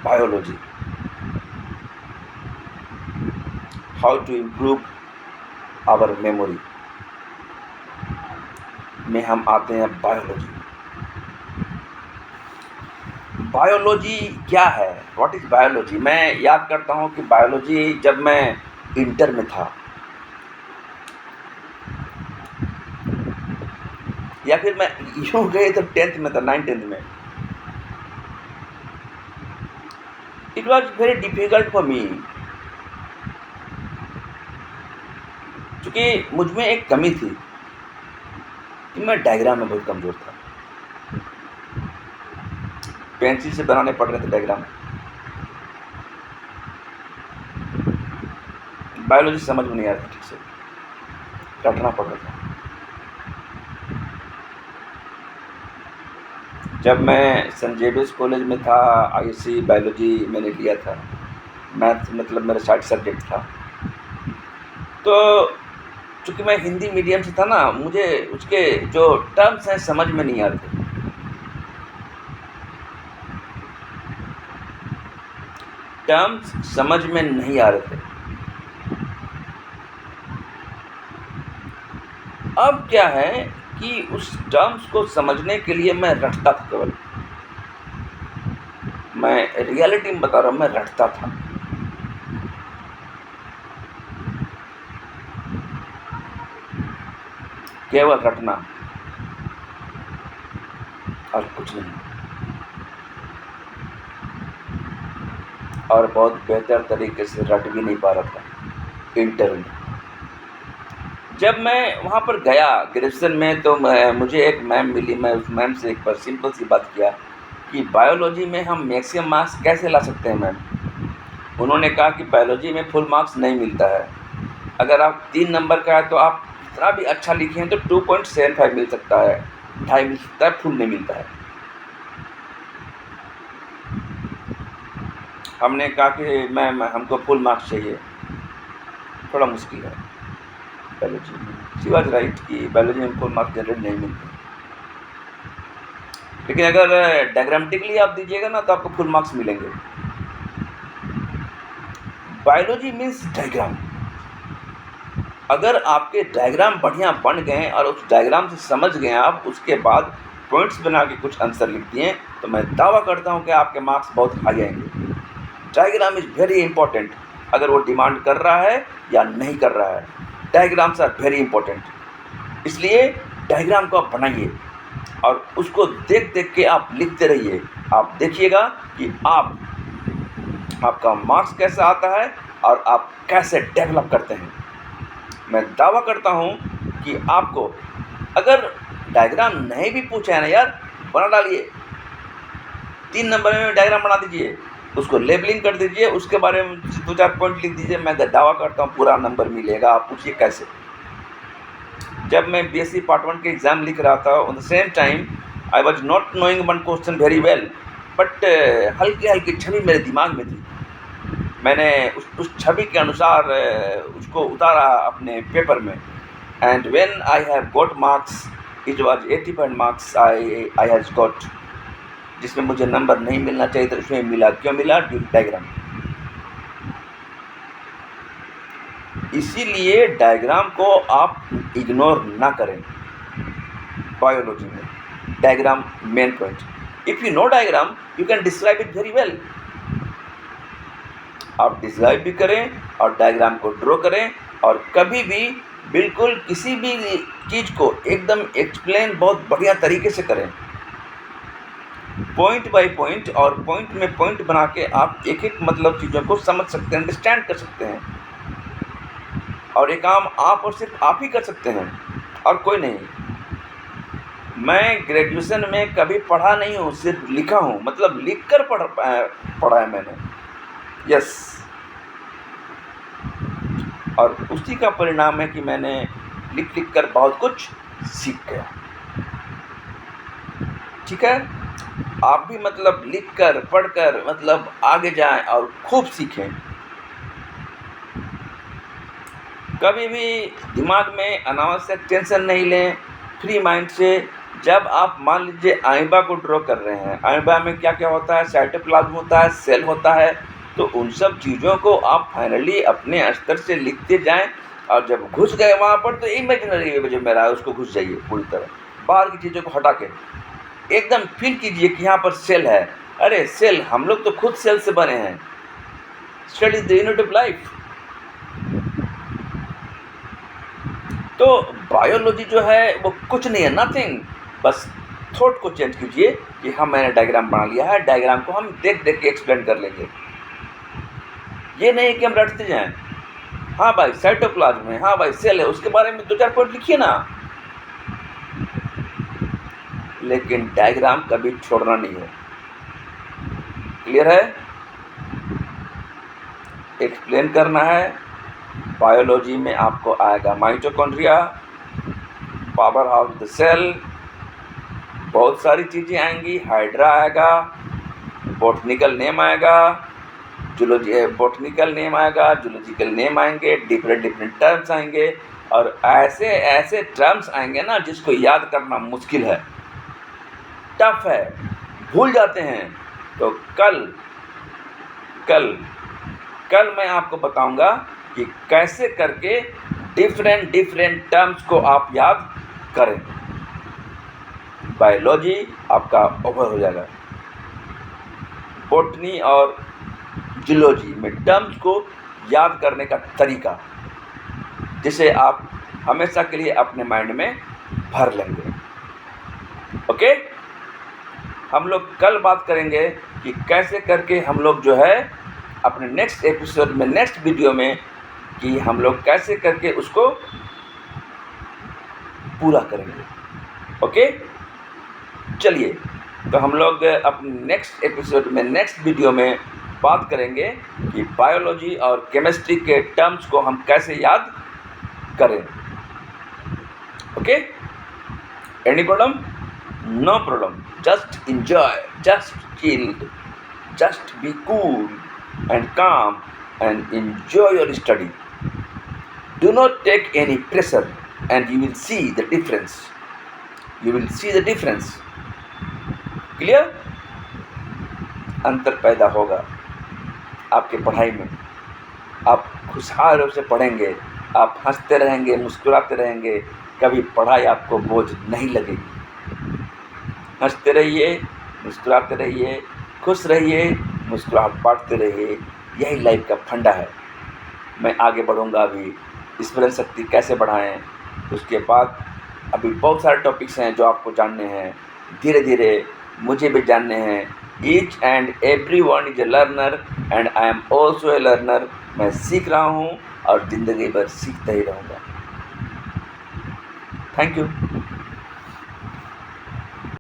Biology, how to improve our memory में हम आते हैं बायोलॉजी। बायोलॉजी क्या है? What is biology? मैं याद करता हूँ कि बायोलॉजी जब मैं इंटर में था, या फिर मैं यूँ गए तो 10th में था, 9th-10th में। It was very difficult for me, क्योंकि मुझ में एक कमी थी कि मैं डायग्राम में बहुत कमज़ोर था। पेंसिल से बनाने पड़ रहे थे डायग्राम। बायोलॉजी समझ में नहीं आ रहा था ठीक से, रटना पड़ रहा था। जब मैं सेंट जेवियर्स कॉलेज में था, आईएससी बायोलॉजी मैंने लिया था, मैथ मतलब मेरा साइड सब्जेक्ट था। तो चूँकि मैं हिंदी मीडियम से था ना, मुझे उसके जो टर्म्स हैं समझ में नहीं आते। टर्म्स समझ में नहीं आ रहे थे। अब क्या है कि उस टर्म्स को समझने के लिए मैं रटता था केवल। मैं रियलिटी में बता रहा हूँ, मैं रटता था। केवल रटना और कुछ नहीं। और बहुत बेहतर तरीके से रट भी नहीं पा रहा था इंटर में। जब मैं वहाँ पर गया ग्रेजुएशन में, तो मुझे एक मैम मिली। मैं उस मैम से एक बार सिंपल सी बात किया कि बायोलॉजी में हम मैक्सिमम मार्क्स कैसे ला सकते हैं मैम? उन्होंने कहा कि बायोलॉजी में फुल मार्क्स नहीं मिलता है। अगर आप 3 नंबर का है तो आप कितना भी अच्छा लिखे हैं तो 2.75 मिल सकता है, 2.5 मिल सकता है, फुल नहीं मिलता है। हमने कहा कि मैम हमको फुल मार्क्स चाहिए, थोड़ा मुश्किल है बायोलॉजी में। शी वॉज राइट कि बायोलॉजी में फुल मार्क्स जनरल नहीं मिलते, लेकिन अगर डायग्रामेटिकली आप दीजिएगा ना तो आपको फुल मार्क्स मिलेंगे। Biology means diagram. अगर आपके डायग्राम बढ़िया बन गए और उस डायग्राम से समझ गए आप, उसके बाद पॉइंट्स बना के कुछ आंसर लिख दिए, तो मैं दावा करता हूँ कि आपके मार्क्स बहुत हाई आएंगे। डायग्राम इज़ वेरी इंपॉर्टेंट, अगर वो डिमांड कर रहा है या नहीं कर रहा है। डायग्राम्स आर वेरी इंपॉर्टेंट, इसलिए डायग्राम को आप बनाइए और उसको देख देख के आप लिखते रहिए। आप देखिएगा कि आपका मार्क्स कैसा आता है और आप कैसे डेवलप करते हैं। मैं दावा करता हूँ कि आपको अगर डायग्राम नहीं भी पूछा है ना यार, बना डालिए। 3 नंबर में डायग्राम बना दीजिए, उसको लेबलिंग कर दीजिए, उसके बारे में 2-4 पॉइंट लिख दीजिए। मैं दावा करता हूँ पूरा नंबर मिलेगा। आप पूछिए कैसे। जब मैं बीएससी पार्ट 1 के एग्ज़ाम लिख रहा था, on the same time I was not knowing one question very well, but हल्की हल्की छवि मेरे दिमाग में थी। मैंने उस छवि के अनुसार उसको उतारा अपने पेपर में, and when I have got marks, it was 85 marks I has got, जिसमें मुझे नंबर नहीं मिलना चाहिए था उसमें मिला। क्यों मिला? Due to diagram. इसीलिए डायग्राम को आप इग्नोर ना करें। बायोलॉजी में diagram main point. If you know diagram you can describe it very well. आप डिस्क्राइब भी करें और डायग्राम को ड्रॉ करें, और कभी भी बिल्कुल किसी भी चीज़ को एकदम एक्सप्लेन बहुत बढ़िया तरीके से करें, पॉइंट बाय पॉइंट, और पॉइंट में पॉइंट बना के आप एक एक मतलब चीज़ों को समझ सकते हैं, अंडरस्टैंड कर सकते हैं। और ये काम आप और सिर्फ आप ही कर सकते हैं और कोई नहीं। मैं ग्रेजुएशन में कभी पढ़ा नहीं हूँ, सिर्फ लिखा हूँ, मतलब लिख कर पढ़ा है मैंने। यस, और उसी का परिणाम है कि मैंने लिख लिख कर बहुत कुछ सीख गया। ठीक है, आप भी मतलब लिख कर पढ़ कर मतलब आगे जाएं और खूब सीखें। कभी भी दिमाग में अनावश्यक टेंशन नहीं लें, फ्री माइंड से जब आप मान लीजिए आइबा को ड्रॉ कर रहे हैं, आइबा में क्या क्या होता है, साइटोप्लाज्म होता है, सेल होता है, तो उन सब चीज़ों को आप फाइनली अपने स्तर से लिखते जाएं, और जब घुस गए वहाँ पर तो इमेजिनरी जो मेरा है उसको घुस जाइए पूरी तरह, बाहर की चीज़ों को हटा के एकदम फील कीजिए कि यहाँ पर सेल है। अरे सेल, हम लोग तो खुद सेल से बने हैं। Study the unit of life. तो बायोलॉजी जो है वो कुछ नहीं है, नथिंग। बस थॉट को चेंज कीजिए कि हाँ मैंने डायग्राम बना लिया है, डायग्राम को हम देख देख के एक्सप्लेन कर लेंगे। ये नहीं कि हम रटते जाएं, हाँ भाई साइटोप्लाज्म है, हाँ भाई सेल है, उसके बारे में 2-4 पॉइंट लिखिए ना, लेकिन डायग्राम कभी छोड़ना नहीं है। क्लियर है? एक्सप्लेन करना है। बायोलॉजी में आपको आएगा mitochondria, power house the cell, बहुत सारी चीज़ें आएंगी, हाइड्रा आएगा, बॉटनिकल नेम आएगा, जूलॉजी बॉटनिकल नेम आएगा, जूलॉजिकल नेम आएंगे, डिफरेंट डिफरेंट टर्म्स आएंगे, और ऐसे ऐसे टर्म्स आएंगे ना जिसको याद करना मुश्किल है, टफ है, भूल जाते हैं। तो कल मैं आपको बताऊंगा कि कैसे करके डिफरेंट डिफरेंट टर्म्स को आप याद करें। बायोलॉजी आपका ओवर हो जाएगा। बॉटनी और जूलॉजी में टर्म्स को याद करने का तरीका, जिसे आप हमेशा के लिए अपने माइंड में भर लेंगे। ओके, हम लोग कल बात करेंगे कि कैसे करके हम लोग जो है अपने नेक्स्ट एपिसोड में, नेक्स्ट वीडियो में, कि हम लोग कैसे करके उसको पूरा करेंगे। ओके, चलिए, तो हम लोग अपने नेक्स्ट एपिसोड में, नेक्स्ट वीडियो में बात करेंगे कि बायोलॉजी और केमिस्ट्री के टर्म्स को हम कैसे याद करें। Okay, any problem? No problem, just enjoy, just chill, just be cool and calm and enjoy your study. Do not take any pressure and you will see the difference. You will see the difference. Clear? अंतर पैदा होगा आपके पढ़ाई में। आप खुशहाल रूप से पढ़ेंगे, आप हंसते रहेंगे, मुस्कुराते रहेंगे, कभी पढ़ाई आपको बोझ नहीं लगेगी। हंसते रहिए, मुस्कुराते रहिए, खुश रहिए, मुस्कुराहट बांटते रहिए, यही लाइफ का फंडा है। मैं आगे बढ़ूंगा, अभी स्मरण शक्ति कैसे बढ़ाएं, उसके बाद अभी बहुत सारे टॉपिक्स हैं जो आपको जानने हैं, धीरे धीरे मुझे भी जानने हैं। Each and every one is a learner and I am also a learner. मैं सीख रहा हूँ और ज़िंदगी भर सीखता ही रहूँगा। Thank you.